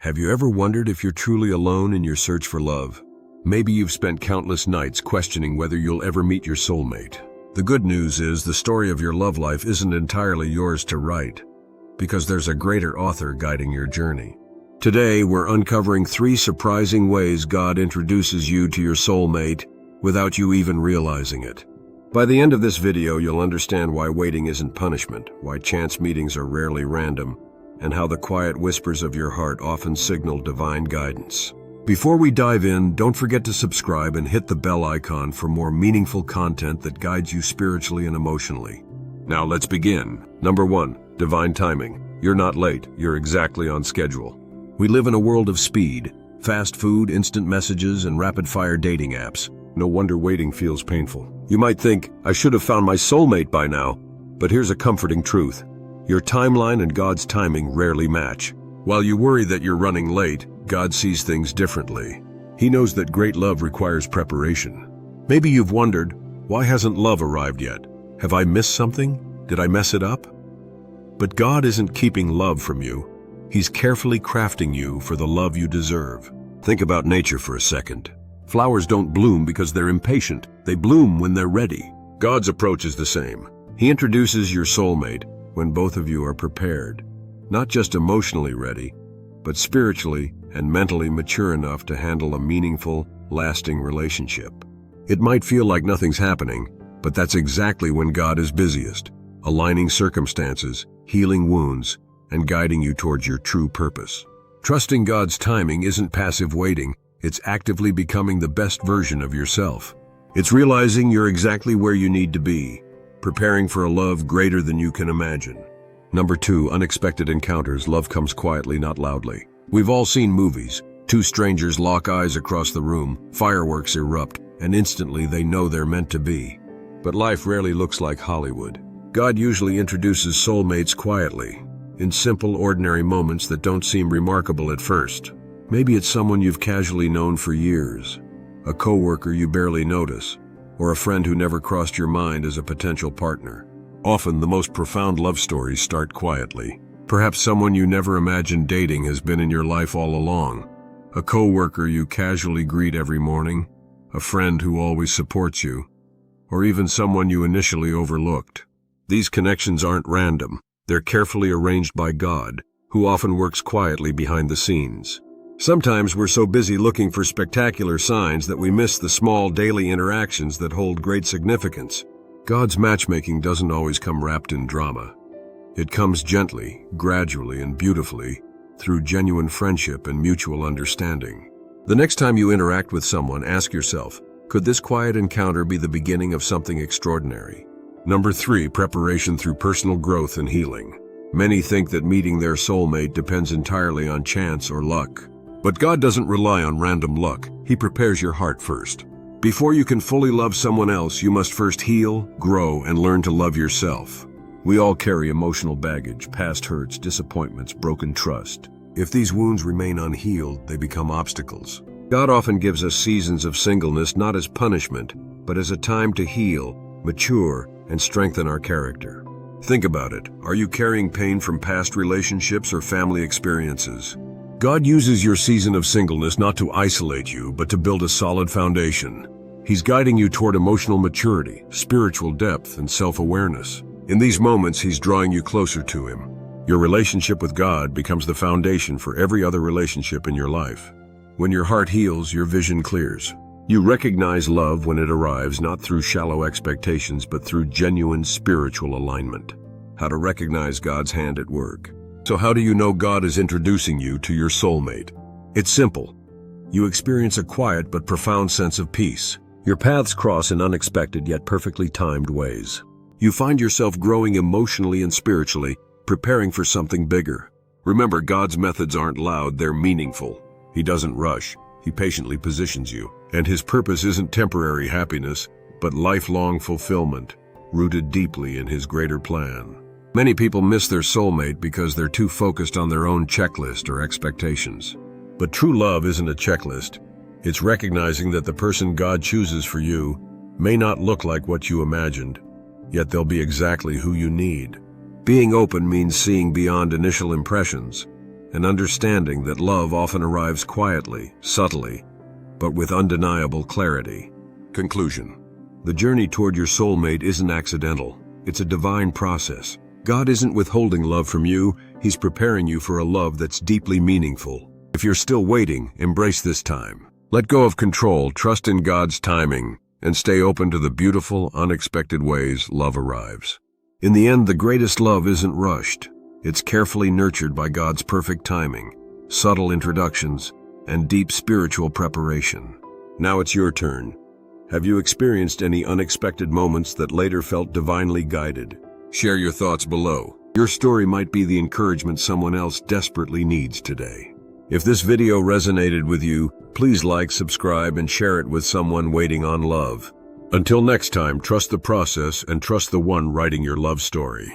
Have you ever wondered if you're truly alone in your search for love? Maybe you've spent countless nights questioning whether you'll ever meet your soulmate. The good news is the story of your love life isn't entirely yours to write, because there's a greater author guiding your journey. Today, we're uncovering 3 surprising ways God introduces you to your soulmate without you even realizing it. By the end of this video, you'll understand why waiting isn't punishment, why chance meetings are rarely random, and how the quiet whispers of your heart often signal divine guidance. Before we dive in, don't forget to subscribe and hit the bell icon for more meaningful content that guides you spiritually and emotionally. Now let's begin. Number 1, divine timing. You're not late, you're exactly on schedule. We live in a world of speed, fast food, instant messages, and rapid-fire dating apps. No wonder waiting feels painful. You might think, I should have found my soulmate by now, but here's a comforting truth. Your timeline and God's timing rarely match. While you worry that you're running late, God sees things differently. He knows that great love requires preparation. Maybe you've wondered, why hasn't love arrived yet? Have I missed something? Did I mess it up? But God isn't keeping love from you. He's carefully crafting you for the love you deserve. Think about nature for a second. Flowers don't bloom because they're impatient. They bloom when they're ready. God's approach is the same. He introduces your soulmate when both of you are prepared, not just emotionally ready, but spiritually and mentally mature enough to handle a meaningful, lasting relationship. It might feel like nothing's happening, but that's exactly when God is busiest, aligning circumstances, healing wounds, and guiding you towards your true purpose. Trusting God's timing isn't passive waiting, it's actively becoming the best version of yourself. It's realizing you're exactly where you need to be, preparing for a love greater than you can imagine. Number 2, unexpected encounters. Love comes quietly, not loudly. We've all seen movies. 2 strangers lock eyes across the room, fireworks erupt, and instantly they know they're meant to be. But life rarely looks like Hollywood. God usually introduces soulmates quietly, in simple, ordinary moments that don't seem remarkable at first. Maybe it's someone you've casually known for years, a coworker you barely notice, or a friend who never crossed your mind as a potential partner. Often, the most profound love stories start quietly. Perhaps someone you never imagined dating has been in your life all along. A coworker you casually greet every morning, a friend who always supports you, or even someone you initially overlooked. These connections aren't random. They're carefully arranged by God, who often works quietly behind the scenes. Sometimes we're so busy looking for spectacular signs that we miss the small daily interactions that hold great significance. God's matchmaking doesn't always come wrapped in drama. It comes gently, gradually, and beautifully through genuine friendship and mutual understanding. The next time you interact with someone, ask yourself, could this quiet encounter be the beginning of something extraordinary? Number 3, preparation through personal growth and healing. Many think that meeting their soulmate depends entirely on chance or luck. But God doesn't rely on random luck. He prepares your heart first. Before you can fully love someone else, you must first heal, grow, and learn to love yourself. We all carry emotional baggage, past hurts, disappointments, broken trust. If these wounds remain unhealed, they become obstacles. God often gives us seasons of singleness not as punishment, but as a time to heal, mature, and strengthen our character. Think about it. Are you carrying pain from past relationships or family experiences? God uses your season of singleness not to isolate you, but to build a solid foundation. He's guiding you toward emotional maturity, spiritual depth, and self-awareness. In these moments, He's drawing you closer to Him. Your relationship with God becomes the foundation for every other relationship in your life. When your heart heals, your vision clears. You recognize love when it arrives, not through shallow expectations, but through genuine spiritual alignment. How to recognize God's hand at work. So how do you know God is introducing you to your soulmate? It's simple. You experience a quiet but profound sense of peace. Your paths cross in unexpected yet perfectly timed ways. You find yourself growing emotionally and spiritually, preparing for something bigger. Remember, God's methods aren't loud, they're meaningful. He doesn't rush. He patiently positions you. And His purpose isn't temporary happiness, but lifelong fulfillment, rooted deeply in His greater plan. Many people miss their soulmate because they're too focused on their own checklist or expectations. But true love isn't a checklist. It's recognizing that the person God chooses for you may not look like what you imagined, yet they'll be exactly who you need. Being open means seeing beyond initial impressions an understanding that love often arrives quietly, subtly, but with undeniable clarity. Conclusion. The journey toward your soulmate isn't accidental. It's a divine process. God isn't withholding love from you, He's preparing you for a love that's deeply meaningful. If you're still waiting, embrace this time. Let go of control, trust in God's timing, and stay open to the beautiful, unexpected ways love arrives. In the end, the greatest love isn't rushed. It's carefully nurtured by God's perfect timing, subtle introductions, and deep spiritual preparation. Now it's your turn. Have you experienced any unexpected moments that later felt divinely guided? Share your thoughts below. Your story might be the encouragement someone else desperately needs today. If this video resonated with you, please like, subscribe, and share it with someone waiting on love. Until next time, trust the process and trust the one writing your love story.